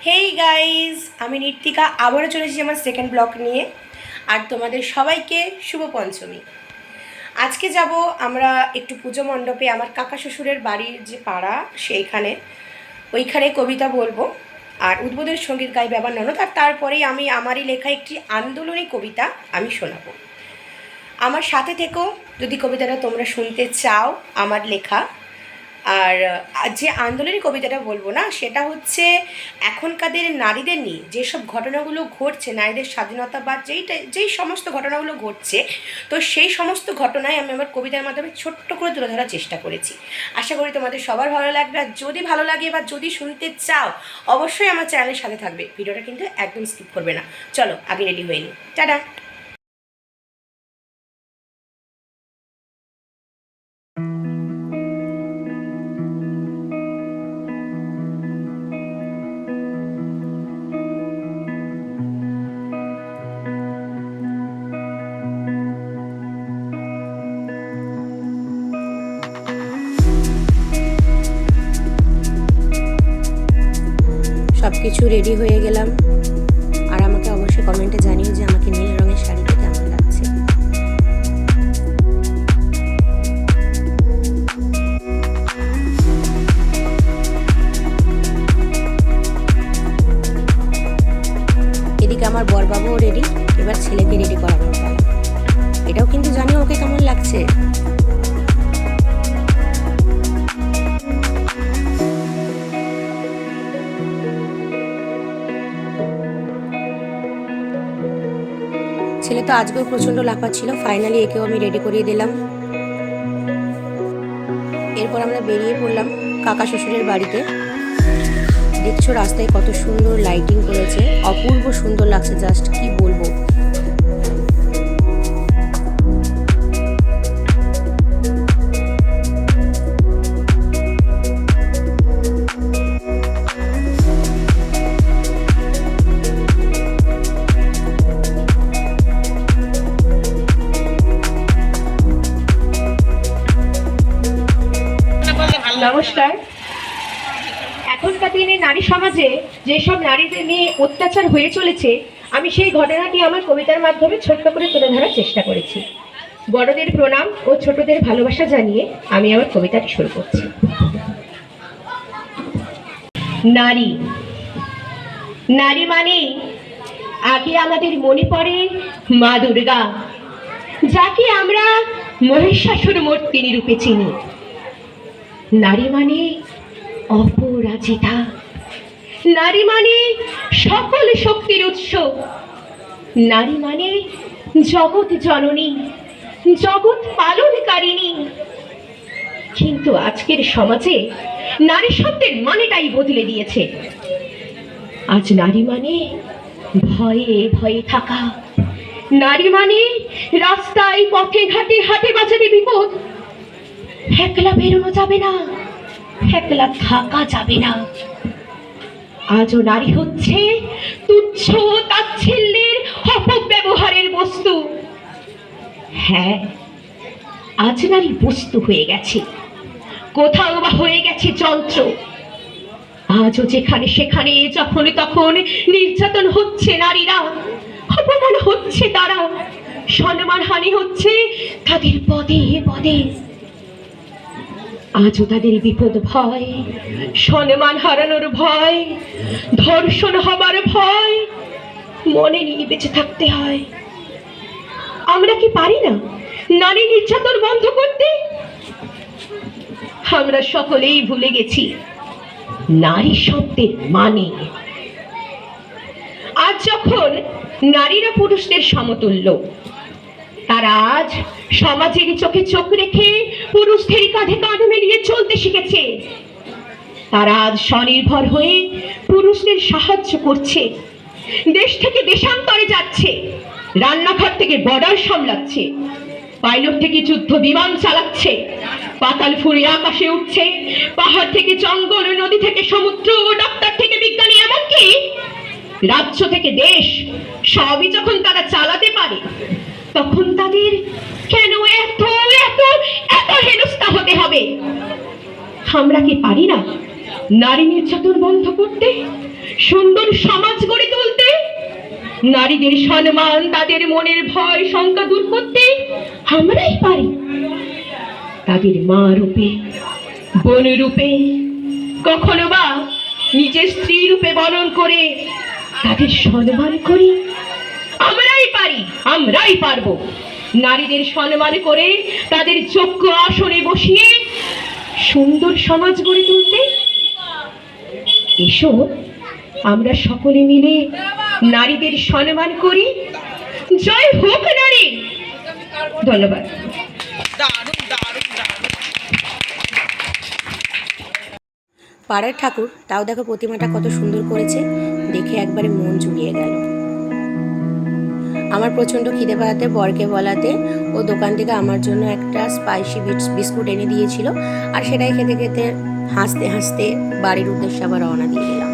Hey guys, আমি নির্তিকা আবারও চলে এসেছি আমার সেকেন্ড ব্লগ নিয়ে। আর তোমাদের সবাইকে শুভ পঞ্চমী। আজকে যাব আমরা একটু পুজো মণ্ডপে, আমার কাকা শ্বশুরের বাড়ির যে পাড়া সেইখানে, ওইখানে কবিতা বলবো আর উদ্বোধনের সঙ্গীত গাইবে আবার ননদ। আর তারপরেই আমি আমারই লেখা একটি আন্দোলনী কবিতা আমি শোনাবো। আমার সাথে থেকেও যদি কবিতাটা তোমরা শুনতে চাও আমার লেখা। আর যে আন্দোলনী কবিতাটা বলবো না, সেটা হচ্ছে এখনকাদের নারীদের নিয়ে যেসব ঘটনাগুলো ঘটছে, নারীদের স্বাধীনতা বা যেই সমস্ত ঘটনাগুলো ঘটছে, তো সেই সমস্ত ঘটনায় আমি আমার কবিতার মাধ্যমে ছোট্ট করে তুলে ধরার চেষ্টা করেছি। আশা করি তোমাদের সবার ভালো লাগবে। আর যদি ভালো লাগে বা যদি শুনতে চাও, অবশ্যই আমার চ্যানেলের সাথে থাকবে। ভিডিওটা কিন্তু একদম স্কিপ করবে না। চলো আগে রেডি হয়ে নিই। টাটা। সব কিছু রেডি হয়ে গেলাম। আর আমাকে অবশ্যই কমেন্টে জানিও যে আমাকে নীল রঙের শাড়িতে কেমন লাগছে। এদিকে আমার বরবাবুও রেডি, এবার ছেলেকে রেডি করানোর পালা। এটাও কিন্তু জানিও ওকে কেমন লাগছে। ছেলে তো আজকেও প্রচণ্ড লাফাচ্ছিল। ফাইনালি একেও আমি রেডি করিয়ে দিলাম। এরপর আমরা বেরিয়ে পড়লাম কাকা শ্বশুরের বাড়িতে। দেখছো রাস্তায় কত সুন্দর লাইটিং করেছে, অপূর্ব সুন্দর লাগছে, জাস্ট কি বলবো। নমস্কার। এখনকার দিনে নারী সমাজে যেসব নারীদের নিয়ে অত্যাচার হয়ে চলেছে, আমি সেই ঘটনাটি আমার কবিতার মাধ্যমে ছোট্ট করে তুলে ধরার চেষ্টা করেছি। বড়দের প্রণাম ও ছোটদের ভালোবাসা জানিয়ে আমি আমার কবিতাটি শুরু করছি। নারী, নারী মানে আগে আমাদের মনে পড়ে মা দুর্গা, যাকে আমরা মহিষাসুর মূর্তিনি রূপে চিনি। নারী মানে অপরাজিতা, নারী মানে সকল শক্তির উৎস, নারী মানে জগৎ জননী, জগৎ পালনকারিণী। কিন্তু আজকের সমাজে নারী শব্দের মানেটাই বদলে দিয়েছে। আজ নারী মানে ভয়ে ভয়ে থাকা, নারী মানে রাস্তায় পথে ঘাটে হাটে বাজারে বিপদ। একলা বেরোনো যাবে না, একলা থাকা যাবে না। আজও নারী হচ্ছে তুচ্ছ তাচ্ছিল্যের অপব্যবহারের বস্তু। হ্যাঁ, আজ নারী বস্তু হয়ে গেছে, কোথাও বা হয়ে গেছে যন্ত্র। আজও যেখানে সেখানে যখন তখন নির্যাতন হচ্ছে নারীরা, অপমান হচ্ছে তারা, সম্মানহানি হচ্ছে তাদের পদে পদে। আজও তাদের বিপদ ভয়, সম্মান হারানোর ভয়, ধর্ষণ হবার ভয় মনে নিয়ে বেঁচে থাকতে হয়। আমরা কি পারি না নারী নির্যাতন বন্ধ করতে? আমরা সকলেই ভুলে গেছি নারী শব্দের মানে। আজ যখন নারীরা পুরুষদের সমতুল্য, তারা আজ সমাজের চোখে চোখ রেখে পুরুষদের কাঁধে কাঁধ মিলিয়ে চলতে শিখেছে। তারা আজ স্বনির্ভর হয়ে পুরুষদের সাহায্য করছে, দেশ থেকে দেশান্তরে যাচ্ছে, রান্নাঘর থেকে বর্ডার সামলাচ্ছে, পাইলট থেকে যুদ্ধ বিমান চালাচ্ছে, পাতাল ফুঁড়ে আকাশে উঠছে, পাহাড় থেকে জঙ্গল, নদী থেকে সমুদ্র, ডাক্তার থেকে বিজ্ঞানী, এমনকি রাজ্য থেকে দেশ, সবই যখন তারা চালাতে পারে, তখন তাদের কেন এত এত এত হেনস্থা হতে হবে? আমরা কি পারি না নারী নির্যাতন বন্ধ করতে, সুন্দর সমাজ গড়ে তুলতে, নারীদের সম্মান, তাদের মনের ভয় শঙ্কা দূর করতে আমরাই পারি। তাদের মা রূপে, বোন রূপে, কখনো বা নিজের স্ত্রী রূপে বরণ করে তাদের সম্মান করি। আমরাই পারি, আমরাই পারবো নারীদের সম্মান করে তাদের যোগ্য আসনে বসিয়ে সুন্দর সমাজ গড়ে তুলতে। এসো আমরা সকলে মিলে নারীদের সম্মান করি। জয় হোক নারী। ধন্যবাদ। পাড়ার ঠাকুর, তাও দেখো প্রতিমাটা কত সুন্দর করেছে, দেখে একবারে মন জুড়িয়ে গেল। আমার প্রচণ্ড খিদে পাওয়াতে বরকে বলাতে ও দোকান থেকে আমার জন্য একটা স্পাইসি বিস্কুট এনে দিয়েছিল, আর সেটাই খেতে খেতে হাসতে হাসতে বাড়ির উদ্দেশ্যে আবার রওনা দিয়ে দিলাম।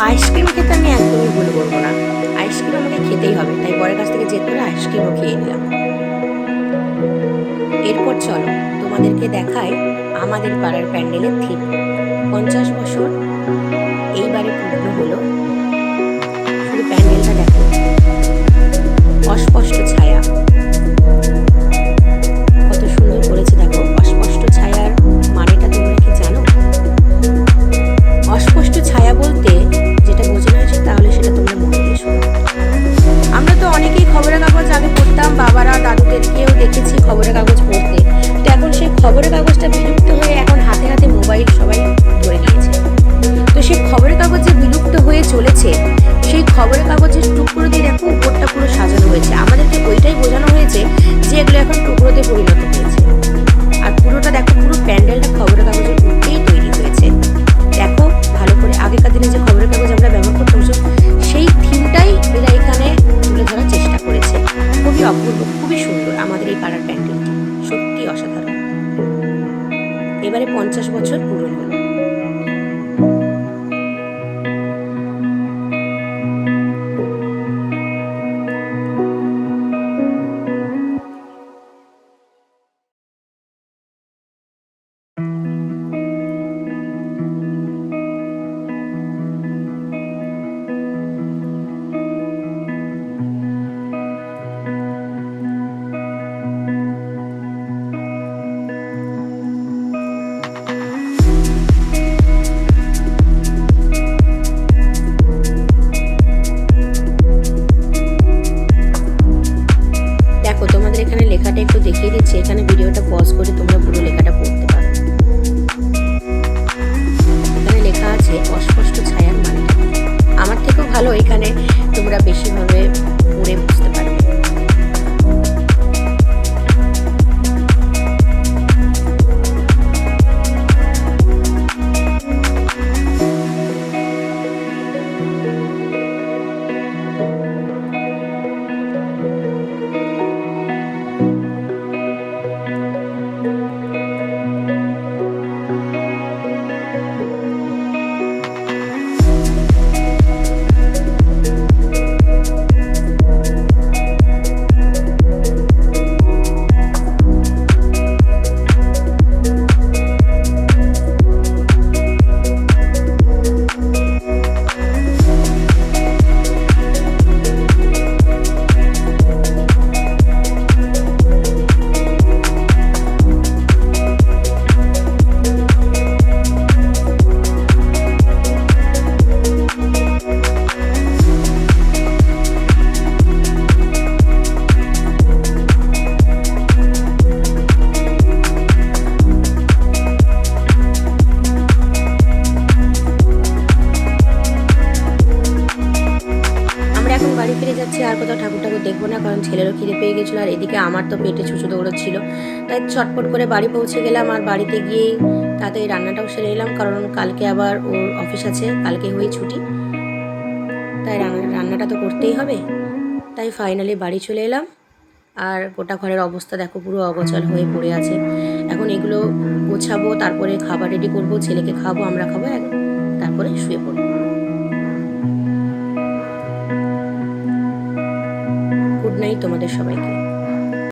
আইসক্রিম খেতে আমি একদমই ভুল করবো না, আইসক্রিম আমাকে খেতেই হবে, তাই বরের কাছ থেকে জেদ করে আইসক্রিমও খেয়ে নিলাম। এরপর চলো তোমাদেরকে দেখাই আমাদের পাড়ার প্যান্ডেলের থিম। 50 বছর এইবারে পূর্ণ হলো। শুধু প্যান্ডেলটা দেখো, অস্পষ্ট ছায়া কত সুন্দর করেছে। দেখো অস্পষ্ট ছায়ার মানেটা তোমরা কি জানো? অস্পষ্ট ছায়া বলতে যেটা বোঝানো হয়েছে তাহলে সেটা তোমরা মনে দিয়ে শোনো। আমরা তো অনেকেই খবরের কাগজ আগে পড়তাম, বাবারা দাদুদেরকেও দেখেছি খবরের কাগজ পড়তে। তো এখন সেই খবরের কাগজটা বিলুপ্ত হয়ে এখন হাতে হাতে মোবাইল সবাই ধরে নিয়েছে। তো সেই খবরের কাগজ যে বিলুপ্ত হয়ে চলেছে, সেই খবরের কাগজের টুকরো দিয়ে দেখো উপরটা পুরো সাজানো হয়েছে। আমাদেরকে ওইটাই বোঝানো হয়েছে যে এগুলো এখন টুকরোতে পরিণত হয়েছে। আর পুরোটা দেখো, পুরো প্যান্ডেলটা খবরের কাগজের উপরেই তৈরি হয়েছে। দেখো ভালো করে, আগেকার দিনে যে খবরের কাগজ আমরা ব্যবহার করতাম সেই থিমটাই এরা এখানে তুলে ধরার চেষ্টা করেছে। খুবই অপূর্ব, খুবই সুন্দর আমাদের এই পাড়ার প্যান্ডেলটি, সত্যি অসাধারণ। এবারে 50 বছর পূরণ হলো। লেখাটা একটু দেখিয়ে দিচ্ছি, এখানে ভিডিওটা পজ করে তোমরা পুরো লেখাটা পড়তে পারো। এখানে লেখা আছে অস্পষ্ট ছায়ার মানে। আমার থেকেও ভালো এখানে তোমরা বেশিভাবে পড়ে বুঝতে পারবে। আর কোথাও ঠাকুর ঠাকুর দেখবো না, কারণ ছেলেরও খিদে পেয়ে গেছিলো, আর এদিকে আমার তো পেটে ছুঁচো দৌড়াচ্ছিল। তাই ছটপট করে বাড়ি পৌঁছে গেলাম। আর বাড়িতে গিয়ে তাতে এই রান্নাটাও সেরে এলাম, কারণ কালকে আবার ওর অফিস আছে, কালকে হয়ে ছুটি, তাই রান্নাটা তো করতেই হবে। তাই ফাইনালি বাড়ি চলে এলাম। আর গোটা ঘরের অবস্থা দেখো, পুরো অগোছাল হয়ে পড়ে আছে। এখন এগুলো গোছাবো, তারপরে খাবার রেডি করব, ছেলেকে খাবো, আমরা খাবো, তারপরে শুয়ে পড়বো। গুড নাইট তোমাদের সবাইকে।